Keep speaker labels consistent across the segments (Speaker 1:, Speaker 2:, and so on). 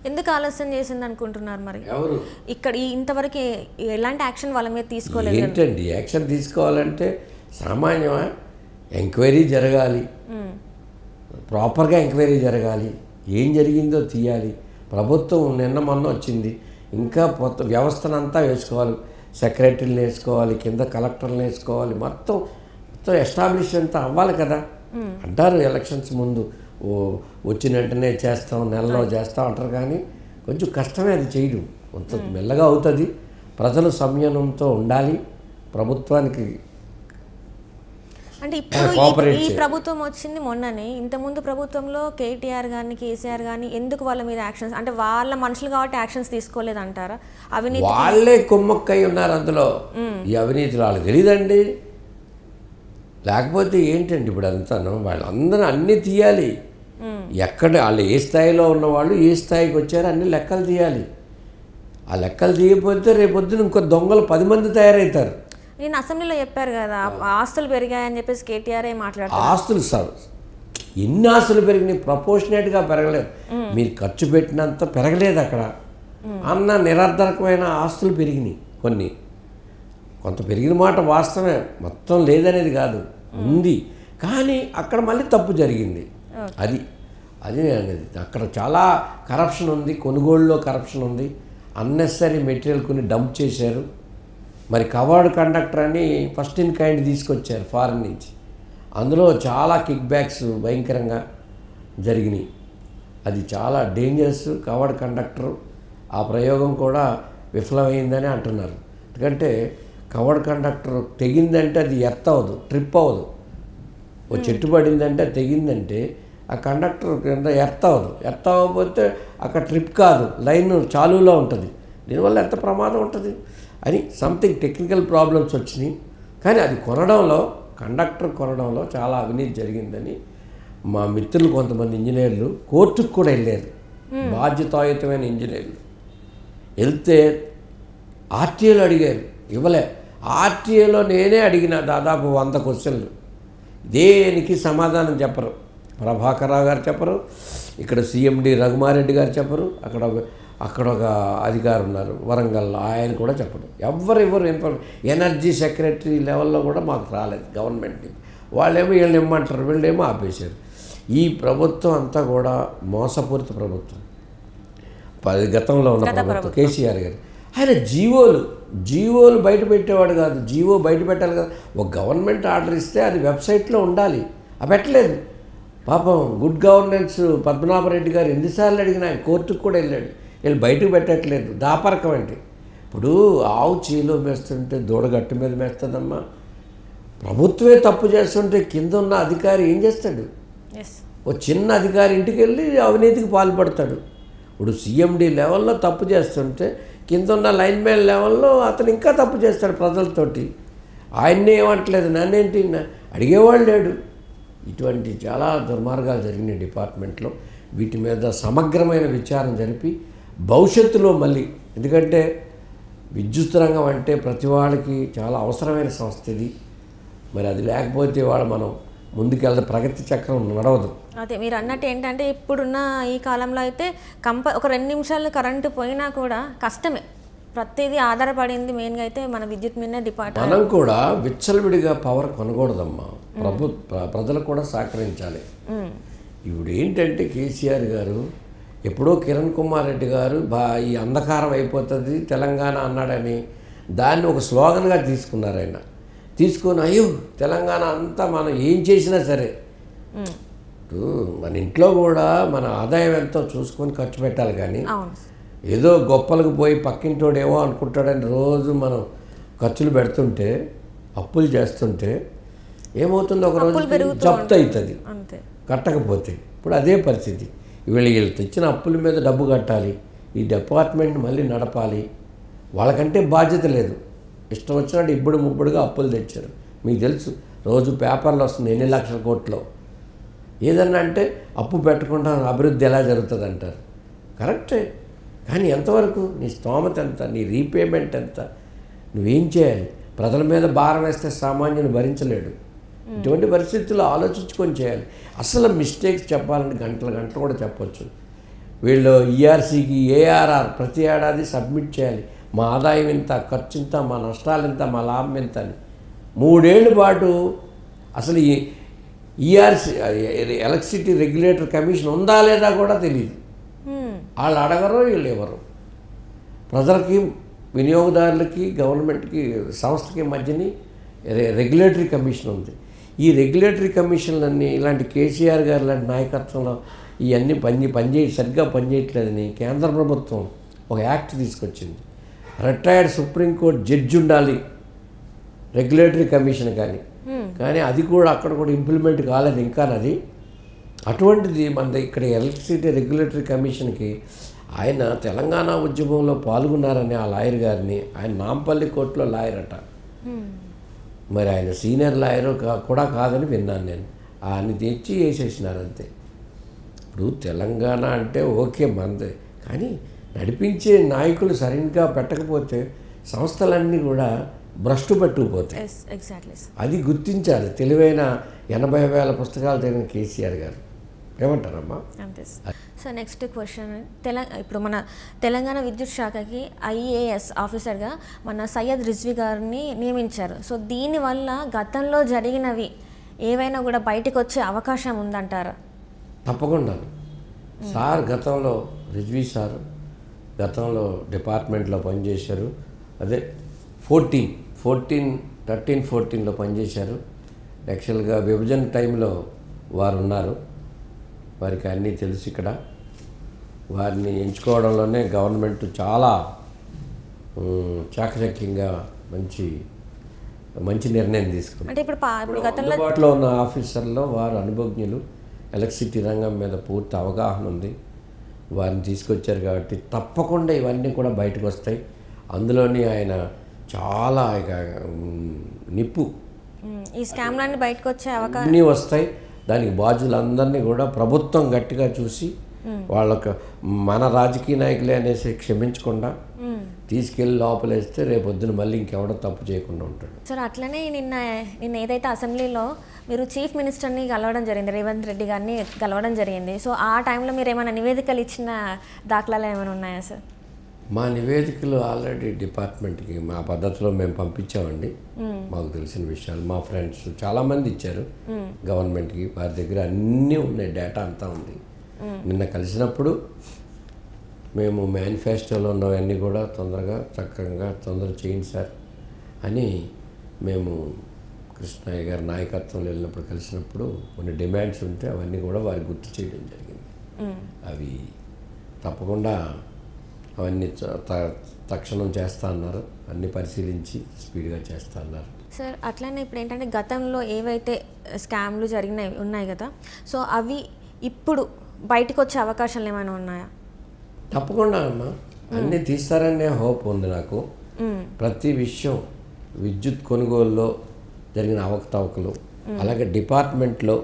Speaker 1: ఎందుకు ఆలస్యం చేసింది అనుకుంటున్నారు మరి?
Speaker 2: ఎవరు
Speaker 1: ఇక్కడ ఇంతవరకు ఎలాంటి యాక్షన్ వాళ్ళ మీద తీసుకోలేదు.
Speaker 2: ఏంటండి యాక్షన్ తీసుకోవాలంటే సామాన్యమా? ఎంక్వైరీ జరగాలి, ప్రాపర్గా ఎంక్వైరీ జరగాలి, ఏం జరిగిందో తీయాలి. ప్రభుత్వం నిన్న మొన్న వచ్చింది, ఇంకా మొత్తం వ్యవస్థనంతా వేసుకోవాలి, సెక్రటరీని వేసుకోవాలి, కింద కలెక్టర్ని వేసుకోవాలి, మొత్తం ఎస్టాబ్లిష్ అంతా అవ్వాలి కదా. అంటారు ఎలక్షన్స్ ముందు వచ్చిన వెంటనే చేస్తాం, నెలలో చేస్తాం అంటారు, కానీ కొంచెం కష్టమే అది చేయడం. కొంత మెల్లగా అవుతుంది. ప్రజలు సంయమనంతో ఉండాలి. ప్రభుత్వానికి
Speaker 1: అంటే ఇప్పుడు ఈ ప్రభుత్వం వచ్చింది మొన్ననే. ఇంతకుముందు ప్రభుత్వంలో కేటీఆర్ కానీ కేసీఆర్ కానీ ఎందుకు వాళ్ళ మీద యాక్షన్స్, అంటే వాళ్ళ మనుషులు కాబట్టి యాక్షన్స్ తీసుకోలేదంటారా? అవినీతి
Speaker 2: వాళ్ళే కుమ్మక్కై ఉన్నారు అందులో. ఈ అవినీతి వాళ్ళకి తెలియదండి. లేకపోతే ఏంటండి ఇప్పుడు అంతాను వాళ్ళందరూ అన్నీ తీయాలి. ఎక్కడ వాళ్ళు ఏ స్థాయిలో ఉన్నవాళ్ళు ఏ స్థాయికి వచ్చారో అన్ని లెక్కలు తీయాలి. ఆ లెక్కలు తీయకపోతే రేపొద్దున ఇంకో దొంగలు 10 మంది తయారవుతారు.
Speaker 1: నేను అసెంబ్లీలో చెప్పారు కదా, ఆస్తులు పెరిగాయని చెప్పేసి కేటీఆర్ మాట్లాడుతారు.
Speaker 2: ఆస్తులు సార్ ఎన్ని ఆస్తులు పెరిగినాయి? ప్రపోర్షనేట్గా పెరగలేదు. మీరు ఖర్చు పెట్టినంత పెరగలేదు అక్కడ. అన్న నిరర్ధకమైన ఆస్తులు పెరిగినాయి. కొంత పెరిగిన మాట వాస్తవమే, మొత్తం లేదనేది కాదు, ఉంది. కానీ అక్కడ మళ్ళీ తప్పు జరిగింది. అది నేను అనేది. అక్కడ చాలా కరప్షన్ ఉంది, కొనుగోలులో కరప్షన్ ఉంది. అన్నెసరీ మెటీరియల్ కొన్ని డంప్ చేశారు. మరి కవర్డ్ కండక్టర్ అని ఫస్ట్ ఇన్ కైండ్ తీసుకొచ్చారు ఫారెన్ నుంచి. అందులో చాలా కిక్ బ్యాక్స్ భయంకరంగా జరిగినాయి. అది చాలా డేంజరస్. కవర్డ్ కండక్టర్ ఆ ప్రయోగం కూడా విఫలమైందని అంటున్నారు. ఎందుకంటే కవర్డ్ కండక్టర్ తెగిందంటే అది ఎర్త్ అవ్వదు, ట్రిప్ అవ్వదు. ఓ చెట్టు పడిందంటే తెగిందంటే ఆ కండక్టర్ కింద ఎర్త్ అవ్వకపోతే అక్కడ ట్రిప్ కాదు, లైన్ చాలులో ఉంటుంది. దీనివల్ల ఎంత ప్రమాదం ఉంటుంది అని సంథింగ్ టెక్నికల్ ప్రాబ్లమ్స్ వచ్చినాయి. కానీ అది కండక్టర్ కొనడంలో చాలా అవినీతి జరిగిందని మా మిత్రులు కొంతమంది ఇంజనీర్లు కోర్టుకు కూడా వెళ్ళారు. బాధ్యతాయుతమైన ఇంజనీర్లు వెళ్తే ఆర్టీఏలో అడిగారు, ఇవ్వలే. ఆర్టీఏలో నేనే అడిగిన దాదాపు 100 క్వశ్చన్లు, దేనికి సమాధానం చెప్పరు. ప్రభాకరరావు గారు చెప్పరు, ఇక్కడ సిఎండి రఘుమారెడ్డి గారు చెప్పరు, అక్కడ ఒక అధికారి ఉన్నారు వరంగల్లో, ఆయన కూడా చెప్పరు. ఎవరు ఎనర్జీ సెక్రటరీ లెవెల్లో కూడా మాకు రాలేదు గవర్నమెంట్. వాళ్ళేమో వీళ్ళని ఇమ్మంటారు, వీళ్ళేమో ఆపేశారు. ఈ ప్రభుత్వం అంతా కూడా మోసపూరిత ప్రభుత్వం. గతంలో ఉన్న ప్రభుత్వం కేసీఆర్ గారు ఆయన జీవోలు బయట పెట్టేవాడు కాదు. జీవో బయట పెట్టాలి కదా. ఒక గవర్నమెంట్ ఆర్డర్ ఇస్తే అది వెబ్సైట్లో ఉండాలి, అది పెట్టలేదు. పాపం గుడ్ గవర్నెన్స్ పద్మనాభరెడ్డి గారు ఎన్నిసార్లు అడిగినా ఆయన కోర్టుకు కూడా వెళ్ళాడు, వీళ్ళు బయటకు పెట్టట్లేదు. దాపరకం అంటే ఇప్పుడు ఆవు చేలో మేస్తుంటే దూడ గట్టు మీద మేస్తుందమ్మా. ప్రభుత్వమే తప్పు చేస్తుంటే కింద ఉన్న అధికారి ఏం చేస్తాడు? ఓ చిన్న అధికారి ఇంటికి వెళ్ళి అవినీతికి పాల్పడతాడు. ఇప్పుడు సిఎండి లెవెల్లో తప్పు చేస్తుంటే కింద ఉన్న లైన్మెన్ లెవెల్లో అతను ఇంకా తప్పు చేస్తాడు ప్రజలతోటి. ఆయన్నే ఏమంటలేదు, నన్నేంటి అడిగేవాళ్ళు లేడు. ఇటువంటి చాలా దుర్మార్గాలు జరిగినాయి డిపార్ట్మెంట్లో. వీటి మీద సమగ్రమైన విచారణ జరిపి భవిష్యత్తులో మళ్ళీ, ఎందుకంటే విద్యుత్ రంగం అంటే ప్రతి వాళ్ళకి చాలా అవసరమైన సంస్థ ఇది. మరి అది లేకపోతే మనం ముందుకెళ్తే ప్రగతి చక్రం నడవదు.
Speaker 1: అదే మీరు అన్నట్టు ఏంటంటే ఇప్పుడున్న ఈ కాలంలో అయితే ఒక 2 నిమిషాలు కరెంటు పోయినా కూడా కష్టమే. ప్రతిదీ ఆధారపడింది మెయిన్గా అయితే మన విద్యుత్ మీద డిపార్ట్మెంట్.
Speaker 2: మనం కూడా విచ్చలవిడిగా పవర్ కొనకూడదమ్మా. ప్రజలు కూడా సహకరించాలి. ఇప్పుడు ఏంటంటే కేసీఆర్ గారు ఎప్పుడో కిరణ్ కుమార్ రెడ్డి గారు ఈ అంధకారం అయిపోతుంది తెలంగాణ అన్నాడని దాన్ని ఒక స్లోగన్గా తీసుకున్నారు. ఆయన తీసుకొని అయ్యో తెలంగాణ అంతా మనం ఏం చేసినా సరే మన ఇంట్లో కూడా మన ఆదాయం ఎంతో చూసుకొని ఖర్చు పెట్టాలి. కానీ ఏదో గొప్పలకు పోయి పక్కింటోడు ఏమో అనుకుంటాడని రోజు మనం ఖర్చులు పెడుతుంటే, అప్పులు చేస్తుంటే ఏమవుతుంది, ఒక రోజు జప్తు అవుతుంది కట్టకపోతే. ఇప్పుడు అదే పరిస్థితి. వీళ్ళు తెచ్చిన అప్పుల మీద డబ్బు కట్టాలి, ఈ డిపార్ట్మెంట్ మళ్ళీ నడపాలి. వాళ్ళకంటే బాధ్యత లేదు, ఇష్టం వచ్చినట్టు ముబ్బుడుగా అప్పులు తెచ్చారు. మీకు తెలుసు రోజు పేపర్లు వస్తుంది ఎన్ని లక్షల కోట్లు. ఏదన్నా అంటే అప్పు పెట్టకుండా అభివృద్ధి ఎలా జరుగుతుంది అంటారు. కరెక్టే, కానీ ఎంతవరకు నీ స్తోమత ఎంత, నీ రీపేమెంట్ ఎంత, నువ్వేం చేయాలి? ప్రజల మీద భారం వేస్తే సామాన్యుని భరించలేడు. ఇటువంటి పరిస్థితుల్లో ఆలోచించుకొని చేయాలి. అసలు మిస్టేక్స్ చెప్పాలంటే గంటలు కూడా చెప్పొచ్చు. వీళ్ళు ఈఆర్సీకి ఏఆర్ఆర్ ప్రతి ఏడాది సబ్మిట్ చేయాలి. మా ఆదాయం ఇంత, ఖర్చు ఇంత, మా నష్టాలు ఇంత, మా లాభం ఇంత అని 3 ఏళ్ళ పాటు అసలు ఈ ఈఆర్సీ ఎలక్ట్రిసిటీ రెగ్యులేటర్ కమిషన్ ఉందా లేదా కూడా తెలియదు. వాళ్ళు అడగరు, వీళ్ళు ఎవరు. ప్రజలకి, వినియోగదారులకి, గవర్నమెంట్కి, సంస్థకి మధ్యని రెగ్యులేటరీ కమిషన్ ఉంది. ఈ రెగ్యులేటరీ కమిషన్లన్నీ ఇలాంటి కేసీఆర్ గారు లాంటి నాయకత్వంలో ఇవన్నీ సరిగ్గా పనిచేయట్లేదని కేంద్ర ప్రభుత్వం ఒక యాక్ట్ తీసుకొచ్చింది. రిటైర్డ్ సుప్రీంకోర్టు జడ్జి ఉండాలి రెగ్యులేటరీ కమిషన్ కానీ అది కూడా అక్కడ కూడా ఇంప్లిమెంట్ కాలేదు ఇంకా. అది అటువంటిది మన ఇక్కడ ఎలక్ట్రిసిటీ రెగ్యులేటరీ కమిషన్కి ఆయన తెలంగాణ ఉద్యమంలో పాల్గొన్నారని ఆ లాయర్ గారిని, ఆయన నాంపల్లి కోర్టులో లాయర్ అట, మరి ఆయన సీనియర్ లాయర్ కూడా కాదని విన్నాను నేను. ఆయన తెచ్చి వేసేసినారు అంతే. ఇప్పుడు తెలంగాణ అంటే ఓకే మనదే, కానీ నడిపించే నాయకులు సరిగ్గా పెట్టకపోతే సంస్థలన్నీ కూడా భ్రష్టు పట్టుకుపోతాయి. అది గుర్తించాలి తెలివైన 80,000 పుస్తకాలు చదివిన కేసీఆర్ గారు. ఏమంటారమ్మా?
Speaker 1: సో నెక్స్ట్ క్వశ్చన్, ఇప్పుడు మన తెలంగాణ విద్యుత్ శాఖకి IAS ఆఫీసర్గా మన సయ్యద్ రిజ్వీ గారిని నియమించారు. సో దీనివల్ల గతంలో జరిగినవి ఏవైనా కూడా బయటకు వచ్చే అవకాశం ఉందంటారా?
Speaker 2: తప్పకుండా. సార్ గతంలో రిజ్వీ సార్ గతంలో డిపార్ట్మెంట్లో పనిచేశారు. అదే 13-14లో పనిచేశారు. యాక్చువల్గా విభజన టైంలో వారు ఉన్నారు, వారికి అన్నీ తెలుసు. ఇక్కడ వారిని ఎంచుకోవడంలోనే గవర్నమెంట్ చాలా చాకచక్యంగా మంచి నిర్ణయం తీసుకుంది.
Speaker 1: అంటే ఇప్పుడు
Speaker 2: అందుబాటులో ఉన్న ఆఫీసర్లో వారు అనుభవజ్ఞులు, ఎలక్ట్రిసిటీ రంగం మీద పూర్తి అవగాహన ఉంది, వారిని తీసుకొచ్చారు కాబట్టి తప్పకుండా ఇవన్నీ కూడా బయటకు వస్తాయి. అందులోని ఆయన చాలా నిప్పు,
Speaker 1: ఈ స్కామ్లన్నీ బయటకు వచ్చే అవకాశం
Speaker 2: అన్నీ వస్తాయి. దానికి బాధ్యులందరినీ కూడా ప్రభుత్వం గట్టిగా చూసి వాళ్ళకు మన రాజకీయ నాయకులే అనేసి క్షమించకుండా తీసుకెళ్ళి లోపలేస్తే రేపొద్దున మళ్ళీ ఇంకెవడో తప్పు చేయకుండా ఉంటాడు.
Speaker 1: సార్ అట్లనే నిన్న ఏదైతే అసెంబ్లీలో మీరు చీఫ్ మినిస్టర్ని కలవడం జరిగింది, రేవంత్ రెడ్డి గారిని కలవడం జరిగింది. సో ఆ టైంలో మీరు ఏమైనా నివేదికలు ఇచ్చిన దాఖలాలు ఏమైనా ఉన్నాయా సార్?
Speaker 2: మా నివేదికలు ఆల్రెడీ డిపార్ట్మెంట్కి మా పద్ధతిలో మేము పంపించామండి. మాకు తెలిసిన విషయాలు మా ఫ్రెండ్స్ చాలామంది ఇచ్చారు గవర్నమెంట్కి. వారి దగ్గర అన్నీ ఉన్నాయి, డేటా అంతా ఉంది. నిన్న కలిసినప్పుడు మేము మేనిఫెస్టోలో ఉన్నవన్నీ కూడా తొందర చేయండి సార్ అని మేము కృష్ణయ్య గారి నాయకత్వంలో వెళ్ళినప్పుడు కలిసినప్పుడు కొన్ని డిమాండ్స్ ఉంటే అవన్నీ కూడా వారికి గుర్తు చేయడం జరిగింది. అవి తప్పకుండా అవన్నీ తక్షణం చేస్తా అన్నారు, అన్నీ పరిశీలించి స్పీడ్గా చేస్తా అన్నారు.
Speaker 1: సార్ అట్లనే ఇప్పుడు ఏంటంటే గతంలో ఏవైతే స్కామ్లు ఉన్నాయి కదా, సో అవి ఇప్పుడు బయటకు వచ్చే అవకాశాలు ఏమైనా ఉన్నాయా?
Speaker 2: తప్పకుండా అమ్మా, అన్నీ తీస్తారనే హోప్ ఉంది నాకు. ప్రతి విషయం, విద్యుత్ కొనుగోలులో జరిగిన అవకతవకలు, అలాగే డిపార్ట్మెంట్లో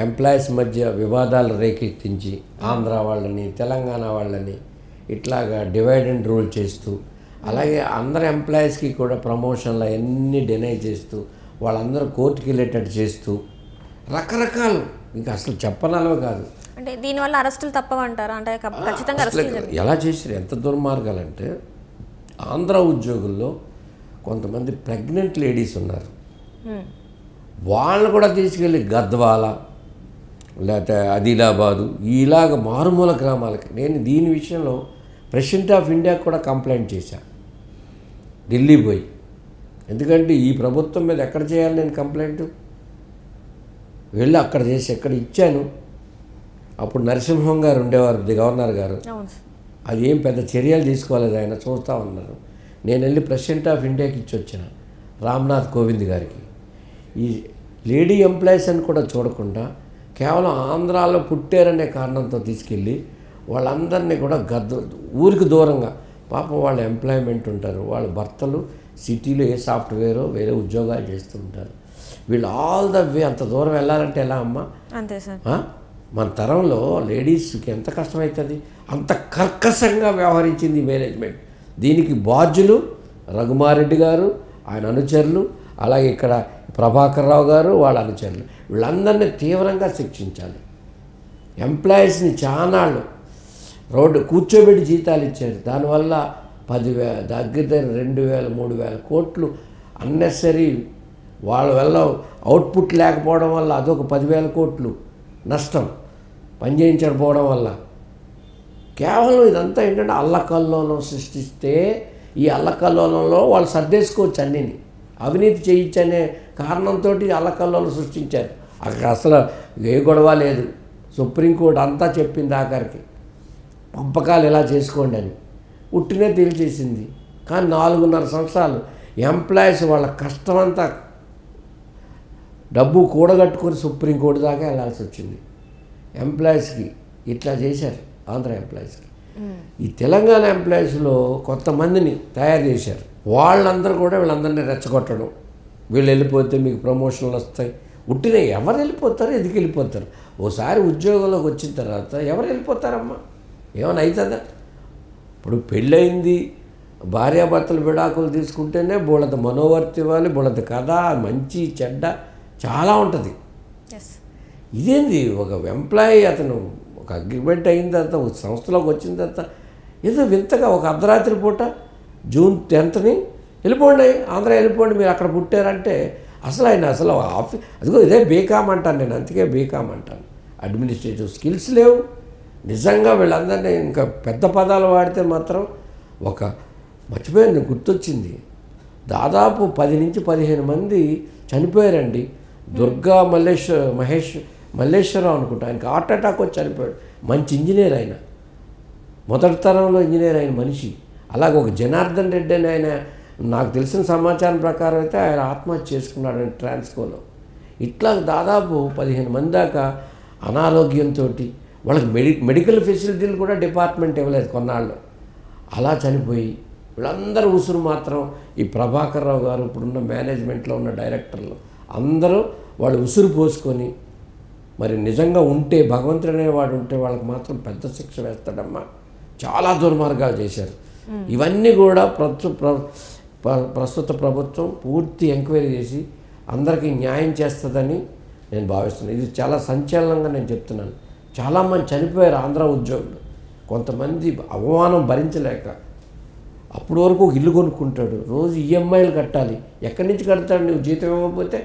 Speaker 2: ఎంప్లాయీస్ మధ్య వివాదాలు రేకెత్తించి ఆంధ్ర వాళ్ళని తెలంగాణ వాళ్ళని ఇట్లాగా డివైడ్ అండ్ రూల్ చేస్తూ, అలాగే అందరు ఎంప్లాయీస్కి కూడా ప్రమోషన్లు అవన్నీ డినై చేస్తూ, వాళ్ళందరూ కోర్టుకి వెళ్ళేటట్టు చేస్తూ రకరకాలు, ఇంకా అసలు చెప్పనలవే కాదు.
Speaker 1: అంటే దీనివల్ల అరెస్టులు తప్పవంటారా? అంటే ఖచ్చితంగా
Speaker 2: ఎలా చేశారు, ఎంత దుర్మార్గాలంటే ఆంధ్ర ఉద్యోగుల్లో కొంతమంది ప్రెగ్నెంట్ లేడీస్ ఉన్నారు, వాళ్ళని కూడా తీసుకెళ్ళి గద్వాల లేకపోతే ఆదిలాబాదు ఇలాగ మారుమూల గ్రామాలకి, నేను దీని విషయంలో ప్రెసిడెంట్ ఆఫ్ ఇండియాకి కూడా కంప్లైంట్ చేశాను ఢిల్లీ పోయి. ఎందుకంటే ఈ ప్రభుత్వం మీద ఎక్కడ చేయాలి నేను కంప్లైంట్? వెళ్ళి అక్కడ చేసి ఎక్కడ ఇచ్చాను. అప్పుడు నరసింహం గారు ఉండేవారు గవర్నర్ గారు, అది ఏం పెద్ద చర్యలు తీసుకోలేదు, ఆయన చూస్తూ ఉన్నారు. నేను వెళ్ళి ప్రెసిడెంట్ ఆఫ్ ఇండియాకి ఇచ్చి వచ్చిన రామ్నాథ్ కోవింద్ గారికి. ఈ లేడీ ఎంప్లాయీస్ అని కూడా చూడకుండా కేవలం ఆంధ్రాలో పుట్టారనే కారణంతో తీసుకెళ్ళి వాళ్ళందరినీ కూడా ఊరికి దూరంగా, పాపం వాళ్ళ ఎంప్లాయ్మెంట్ ఉంటారు, వాళ్ళ భర్తలు సిటీలో ఏ సాఫ్ట్వేరో వేరే ఉద్యోగాలు చేస్తూ ఉంటారు. వీళ్ళు ఆల్ ద వే అంత దూరం వెళ్ళాలంటే ఎలా అమ్మా?
Speaker 1: అంతే సార్.
Speaker 2: మన తరంలో లేడీస్కి ఎంత కష్టమవుతుంది, అంత కర్కశంగా వ్యవహరించింది మేనేజ్మెంట్. దీనికి బాధ్యులు రఘుమారెడ్డి గారు, ఆయన అనుచరులు, అలాగే ఇక్కడ ప్రభాకర్ రావు గారు వాళ్ళ అనుచరులు, వీళ్ళందరినీ తీవ్రంగా శిక్షించాలి. ఎంప్లాయీస్ని చానాళ్ళు రోడ్డు కూర్చోబెట్టి జీతాలు ఇచ్చారు. దానివల్ల 10,000 దగ్గర 2,000 3,000 కోట్లు అన్నెసరీ వాళ్ళ వల్ల అవుట్పుట్ లేకపోవడం వల్ల అదొక 10,000 కోట్లు నష్టం పనిచేయించకపోవడం వల్ల. కేవలం ఇదంతా ఏంటంటే అల్లకల్లోలం సృష్టిస్తే ఈ అల్లకల్లోలంలో వాళ్ళు సర్దేసుకోవచ్చు అన్నిని. అవినీతి చేయించనే కారణంతో అల్లకల్లోలం సృష్టించారు. అక్కడ అసలు ఏ గొడవ లేదు. సుప్రీంకోర్టు అంతా చెప్పింది ఆఖరికి పంపకాలు ఎలా చేసుకోండి అని. ఉట్టినే తేల్చేసింది. కానీ 4.5 సంవత్సరాలు ఎంప్లాయీస్ వాళ్ళ కష్టమంతా డబ్బు కూడగట్టుకొని సుప్రీంకోర్టు దాకా వెళ్ళాల్సి వచ్చింది. ఎంప్లాయీస్కి ఇట్లా చేశారు. ఆంధ్ర ఎంప్లాయీస్కి. ఈ తెలంగాణ ఎంప్లాయీస్లో కొంతమందిని తయారు చేశారు. వాళ్ళందరూ కూడా వీళ్ళందరినీ రెచ్చగొట్టడం. వీళ్ళు వెళ్ళిపోతే మీకు ప్రమోషన్లు వస్తాయి. ఉట్టినే ఎవరు వెళ్ళిపోతారు, ఎందుకు వెళ్ళిపోతారు? ఓసారి ఉద్యోగంలోకి వచ్చిన తర్వాత ఎవరు వెళ్ళిపోతారమ్మా? ఏమైనా అవుతుందా? ఇప్పుడు పెళ్ళయింది, భార్యాభర్తలు విడాకులు తీసుకుంటేనే బోళంత మనోవర్తి ఇవ్వాలి, బోళంత కథ, మంచి చెడ్డ చాలా ఉంటుంది. ఇదేంది ఒక ఎంప్లాయీ అతను ఒక అగ్రిమెంట్ అయిన తర్వాత ఒక సంస్థలోకి వచ్చిన తర్వాత ఏదో వింతగా ఒక అర్ధరాత్రి పూట జూన్ 10th వెళ్ళిపోండి, ఆంధ్ర వెళ్ళిపోండి, మీరు అక్కడ పుట్టారంటే అసలు ఆయన అసలు ఆఫీస్ అదిగో ఇదే బీకామ్ అంటాను నేను. అందుకే బీకామ్ అంటాను. అడ్మినిస్ట్రేటివ్ స్కిల్స్ లేవు నిజంగా. వీళ్ళందరినీ ఇంకా పెద్ద పదాలు వాడితే మాత్రం ఒక మర్చిపోయాను, గుర్తొచ్చింది. దాదాపు 10 నుంచి 15 మంది చనిపోయారండి. దుర్గా మల్లేశ్వరరావు అనుకుంటా, ఆయనకి హార్ట్ అటాక్ వచ్చి చనిపోయాడు. మంచి ఇంజనీర్ ఆయన, మొదటి తరంలో ఇంజనీర్ అయిన మనిషి. అలాగే ఒక జనార్దన్ రెడ్డి అని ఆయన, నాకు తెలిసిన సమాచారం ప్రకారం అయితే ఆయన ఆత్మహత్య చేసుకున్నాడు ట్రాన్స్కోలో. ఇట్లా దాదాపు 15 మంది దాకా అనారోగ్యంతో వాళ్ళకి మెడికల్ ఫెసిలిటీలు కూడా డిపార్ట్మెంట్ ఇవ్వలేదు కొన్నాళ్ళు. అలా చనిపోయి వీళ్ళందరూ ఉసురు మాత్రం ఈ ప్రభాకర్ రావు గారు, ఇప్పుడున్న మేనేజ్మెంట్లో ఉన్న డైరెక్టర్లు అందరూ వాళ్ళు ఉసురు పోసుకొని, మరి నిజంగా ఉంటే భగవంతుడు అనేవాడు ఉంటే వాళ్ళకి మాత్రం పెద్ద శిక్ష వేస్తాడమ్మా. చాలా దుర్మార్గాలు చేశారు. ఇవన్నీ కూడా ప్రస్తుత ప్రభుత్వం పూర్తి ఎంక్వైరీ చేసి అందరికీ న్యాయం చేస్తుందని నేను భావిస్తున్నాను. ఇది చాలా సంచలనంగా నేను చెప్తున్నాను. చాలామంది చనిపోయారు ఆంధ్ర ఉద్యోగులు. కొంతమంది అవమానం భరించలేక అప్పటి వరకు ఒక ఇల్లు కొనుక్కుంటాడు, రోజు ఈఎంఐలు కట్టాలి. ఎక్కడి నుంచి కడతాడు? నువ్వు జీతం ఇవ్వకపోతే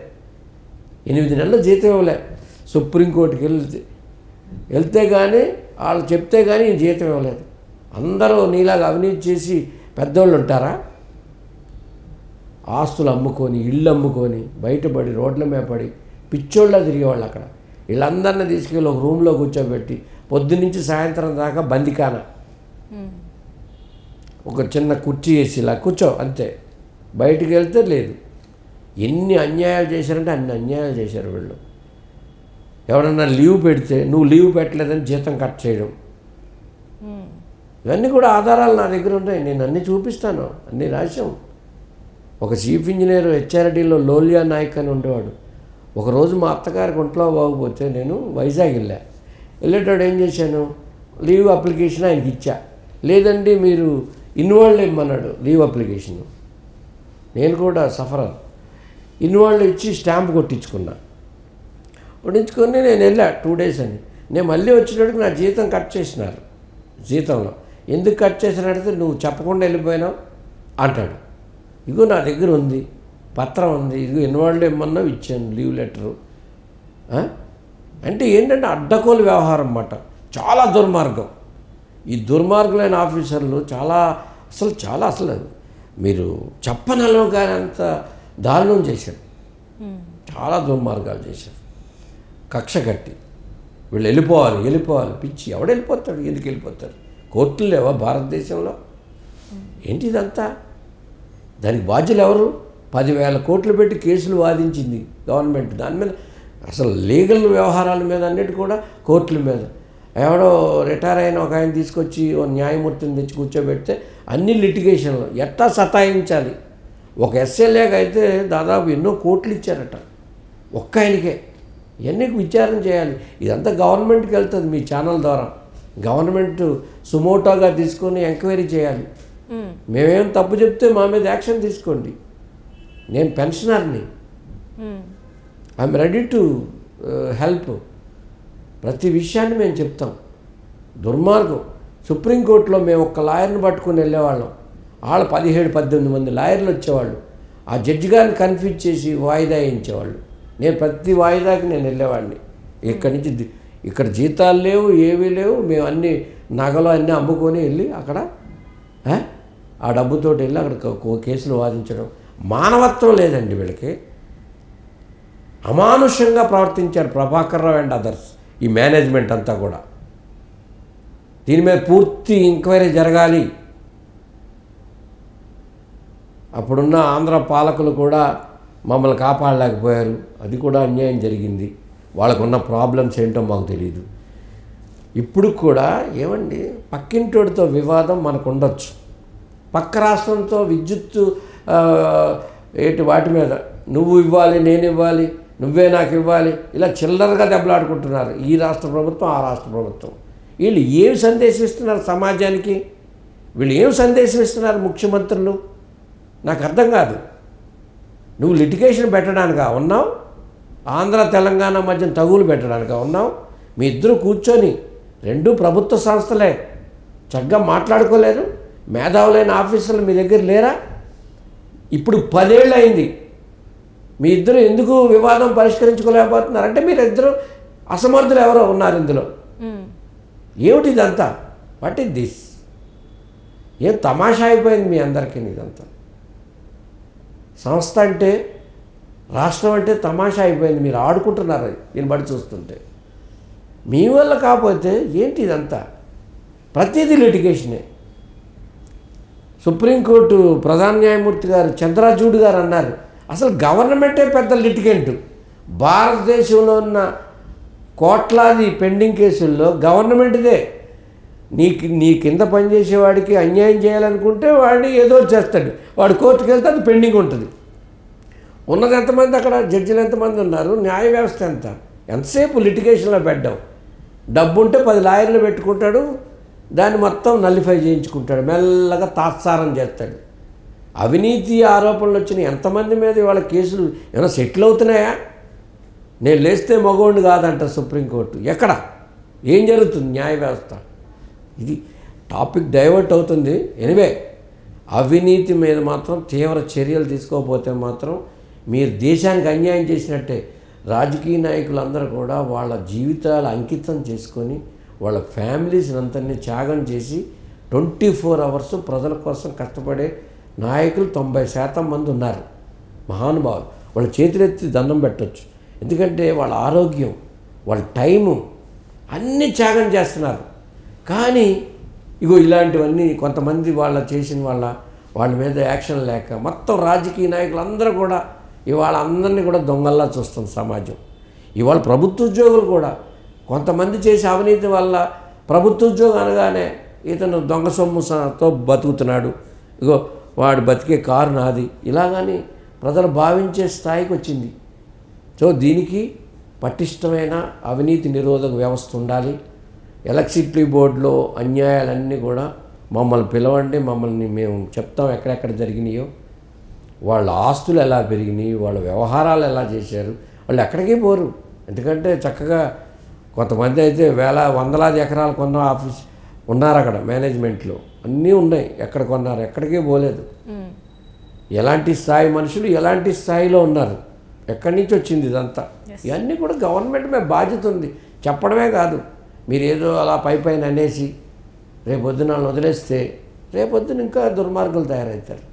Speaker 2: 8 నెలలు జీతం ఇవ్వలే. సుప్రీంకోర్టుకి వెళ్తే కానీ వాళ్ళు చెప్తే కానీ జీతం ఇవ్వలేదు. అందరూ నీలాగా అవినీతి చేసి పెద్దోళ్ళు ఉంటారా? ఆస్తులు అమ్ముకొని, ఇళ్ళు అమ్ముకొని, బయటపడి రోడ్ల మీద పడి పిచ్చోళ్ళ తిరిగేవాళ్ళు. అక్కడ వీళ్ళందరినీ తీసుకెళ్ళి ఒక రూమ్లో కూర్చోబెట్టి పొద్దున్నుంచి సాయంత్రం దాకా బందికాన, ఒక చిన్న కుర్చీ వేసి ఇలా కూర్చో అంతే, బయటికి వెళ్తే లేదు. ఎన్ని అన్యాయాలు చేశారంటే అన్ని అన్యాయాలు చేశారు వీళ్ళు. ఎవరన్నా లీవ్ పెడితే నువ్వు లీవ్ పెట్టలేదని జీతం కట్ చేయడం, ఇవన్నీ కూడా ఆధారాలు నా దగ్గర ఉంటాయి. నేను అన్నీ చూపిస్తాను, అన్నీ రాశాం. ఒక చీఫ్ ఇంజనీర్ హెచ్ఆర్డీలో లోలియా నాయక్ అని ఉండేవాడు. ఒకరోజు మా అత్తగారికి ఒంట్లో బాగోపోతే నేను వైజాగ్ వెళ్ళేటప్పుడు ఏం చేశాను, లీవ్ అప్లికేషన్ ఆయనకి ఇచ్చా. లేదండి మీరు ఇన్వాల్వ్ ఇమ్మన్నాడు లీవ్ అప్లికేషన్. నేను కూడా సఫరర్ ఇన్వాల్వ్ ఇచ్చి స్టాంప్ కొట్టించుకుని నేను వెళ్ళా 2 days అని. నేను మళ్ళీ వచ్చేటప్పటికి నా జీతం కట్ చేసినారు. జీతంలో ఎందుకు కట్ చేసినడితే నువ్వు చెప్పకుండా వెళ్ళిపోయినావు అంటాడు. ఇగో నా దగ్గర ఉంది, పత్రం ఉంది, ఇదిగో ఇన్వాల్వ్ ఇమ్మన్నావు, ఇచ్చాను లీవ్ లెటరు. అంటే ఏంటంటే అడ్డకోలు వ్యవహారం అన్నమాట. చాలా దుర్మార్గం. ఈ దుర్మార్గులైన ఆఫీసర్లు అసలు మీరు చెప్పనలో కానీ అంత దారుణం చేశారు. చాలా దుర్మార్గాలు చేశారు. కక్ష కట్టి వీళ్ళు వెళ్ళిపోవాలి పిచ్చి. ఎవడు వెళ్ళిపోతాడు? ఎందుకు వెళ్ళిపోతారు? కోర్టులు లేవా భారతదేశంలో? ఏంటి ఇదంతా? దానికి బాధ్యులు ఎవరు? 10,000 కోట్లు పెట్టి కేసులు వాదించింది గవర్నమెంట్. దాని మీద అసలు లీగల్ వ్యవహారాల మీద అన్నిటి కూడా కోర్టుల మీద. ఎవడో రిటైర్ అయిన ఒక ఆయన తీసుకొచ్చి ఓ న్యాయమూర్తిని తెచ్చి కూర్చోబెడితే అన్ని లిటిగేషన్లు ఎట్టా సతాయించాలి. ఒక ఎస్ఎల్ఏకి అయితే దాదాపు ఎన్నో కోట్లు ఇచ్చారట ఒక్క ఆయనకే. ఇవన్నీ విచారణ చేయాలి. ఇదంతా గవర్నమెంట్కి వెళ్తుంది మీ ఛానల్ ద్వారా. గవర్నమెంట్ సుమోటోగా తీసుకొని ఎంక్వైరీ చేయాలి. మేమేం తప్పు చెప్తే మా మీద యాక్షన్ తీసుకోండి. నేను పెన్షనర్ని, ఐఎమ్ రెడీ టు హెల్ప్. ప్రతి విషయాన్ని మేము చెప్తాం. దుర్మార్గం సుప్రీంకోర్టులో మేము ఒక్క లాయర్ని పట్టుకుని వెళ్ళేవాళ్ళం. వాళ్ళు 17-18 మంది లాయర్లు వచ్చేవాళ్ళు. ఆ జడ్జి గారిని కన్ఫ్యూజ్ చేసి వాయిదా వేయించేవాళ్ళు. నేను ప్రతి వాయిదాకి నేను వెళ్ళేవాడిని. ఇక్కడి నుంచి ఇక్కడ జీతాలు లేవు, ఏమీ లేవు, మేము అన్ని నగలు అన్నీ అమ్ముకొని వెళ్ళి అక్కడ ఆ డబ్బుతో వెళ్ళి అక్కడ కేసులు వాదించడం. మానవత్వం లేదండి వీళ్ళకి. అమానుషంగా ప్రవర్తించారు ప్రభాకర్ రావు అండ్ అదర్స్, ఈ మేనేజ్మెంట్ అంతా కూడా. దీని మీద పూర్తి ఎంక్వైరీ జరగాలి. అప్పుడున్న ఆంధ్ర పాలకులు కూడా మమ్మల్ని కాపాడలేకపోయారు. అది కూడా అన్యాయం జరిగింది. వాళ్ళకున్న ప్రాబ్లమ్స్ ఏంటో మాకు తెలియదు. ఇప్పుడు కూడా ఏమండి, పక్కింటోడితో వివాదం మనకు ఉండొచ్చు, పక్క రాష్ట్రంతో విద్యుత్తు వాటి మీద నువ్వు ఇవ్వాలి, నేను ఇవ్వాలి, నువ్వే నాకు ఇవ్వాలి, ఇలా చిల్లరగా దెబ్బలాడుకుంటున్నారు ఈ రాష్ట్ర ప్రభుత్వం, ఆ రాష్ట్ర ప్రభుత్వం. వీళ్ళు ఏం సందేశం ఇస్తున్నారు సమాజానికి? వీళ్ళు ఏం సందేశం ఇస్తున్నారు ముఖ్యమంత్రులు? నాకు అర్థం కాదు. నువ్వు లిటిగేషన్ పెట్టడానికా ఉన్నావు? ఆంధ్ర తెలంగాణ మధ్య తగులు పెట్టడానికా ఉన్నావు? మీ ఇద్దరు కూర్చొని, రెండూ ప్రభుత్వ సంస్థలే, చక్కగా మాట్లాడుకోలేరు? మేధావులైన ఆఫీసర్లు మీ దగ్గర లేరా? ఇప్పుడు 10 ఏళ్ళు అయింది, మీ ఇద్దరు ఎందుకు వివాదం పరిష్కరించుకోలేకపోతున్నారు? అంటే మీరు ఇద్దరు అసమర్థులు ఎవరో ఉన్నారు ఇందులో. ఏమిటి ఇదంతా? What is this? ఏం తమాషా అయిపోయింది మీ అందరికీ ఇదంతా. సంస్థ అంటే, రాష్ట్రం అంటే తమాషా అయిపోయింది. మీరు ఆడుకుంటున్నారు దీన్ని బట్టి చూస్తుంటే. మీ వల్ల కాకపోతే ఏంటి ఇదంతా? ప్రతిదీ లిటిగేషనే. సుప్రీంకోర్టు ప్రధాన న్యాయమూర్తి గారు చంద్రచూడ్ గారు అన్నారు, అసలు గవర్నమెంటే పెద్ద లిటిగెంట్. భారతదేశంలో ఉన్న కోట్లాది పెండింగ్ కేసుల్లో గవర్నమెంట్దే. నీ కింద పనిచేసేవాడికి అన్యాయం చేయాలనుకుంటే వాడిని ఏదో చేస్తాడు, వాడు కోర్టుకు వెళ్తే అది పెండింగ్ ఉంటుంది. ఉన్నది ఎంతమంది అక్కడ? జడ్జిలు ఎంతమంది ఉన్నారు? న్యాయ వ్యవస్థ ఎంతసేపు లిటిగేషన్లో పెట్టాం. డబ్బు ఉంటే 10 లాయర్లు పెట్టుకుంటాడు, దాన్ని మొత్తం నల్లిఫై చేయించుకుంటాడు, మెల్లగా తాత్సారం చేస్తాడు. అవినీతి ఆరోపణలు వచ్చిన ఎంతమంది మీద వాళ్ళ కేసులు ఏమైనా సెటిల్ అవుతున్నాయా? నేను లేస్తే మగోడిని కాదంట సుప్రీంకోర్టు. ఎక్కడ ఏం జరుగుతుంది న్యాయ వ్యవస్థ? ఇది టాపిక్ డైవర్ట్ అవుతుంది. ఎనివే, అవినీతి మీద మాత్రం తీవ్ర చర్యలు తీసుకోకపోతే మాత్రం మీరు దేశానికి అన్యాయం చేసినట్టే. రాజకీయ నాయకులందరూ కూడా వాళ్ళ జీవితాలు అంకితం చేసుకొని వాళ్ళ ఫ్యామిలీస్ని అంతని త్యాగం చేసి 24 అవర్స్ ప్రజల కోసం కష్టపడే నాయకులు 90% మంది ఉన్నారు, మహానుభావులు. వాళ్ళ చేతులెత్తి దండం పెట్టవచ్చు. ఎందుకంటే వాళ్ళ ఆరోగ్యం, వాళ్ళ టైము అన్నీ త్యాగం చేస్తున్నారు. కానీ ఇగో ఇలాంటివన్నీ కొంతమంది వాళ్ళ మీద యాక్షన్ లేక మొత్తం రాజకీయ నాయకులందరూ కూడా ఇవాళ అందరినీ కూడా దొంగల్లా చూస్తుంది సమాజం. ఇవాళ ప్రభుత్వ ఉద్యోగులు కూడా కొంతమంది చేసే అవినీతి వల్ల ప్రభుత్వ ఉద్యోగం అనగానే ఇతను దొంగ సొమ్ముతో బతుకుతున్నాడు, ఇగో వాడు బతికే కారు నాది, ఇలాగని ప్రజలు భావించే స్థాయికి వచ్చింది. సో దీనికి పటిష్టమైన అవినీతి నిరోధక వ్యవస్థ ఉండాలి. ఎలక్ట్రిసిటీ బోర్డులో అన్యాయాలన్నీ కూడా మమ్మల్ని పిలవండి, మేము చెప్తాం ఎక్కడెక్కడ జరిగినాయో, వాళ్ళ ఆస్తులు ఎలా పెరిగినాయి, వాళ్ళ వ్యవహారాలు ఎలా చేశారు. వాళ్ళు ఎక్కడికి పోరు. ఎందుకంటే చక్కగా కొంతమంది అయితే వందలాది ఎకరాలు కొన్న ఆఫీస్ ఉన్నారు అక్కడ మేనేజ్మెంట్లో, అన్నీ ఉన్నాయి. ఎక్కడ కొన్నారు? ఎక్కడికే పోలేదు. ఎలాంటి స్థాయి మనుషులు ఎలాంటి స్థాయిలో ఉన్నారు, ఎక్కడి నుంచి వచ్చింది ఇదంతా? ఇవన్నీ కూడా గవర్నమెంట్ మీద బాధ్యత ఉంది. చెప్పడమే కాదు, మీరు ఏదో అలా పైన అనేసి రేపొద్దున వదిలేస్తే రేపొద్దున ఇంకా దుర్మార్గులు తయారవుతారు.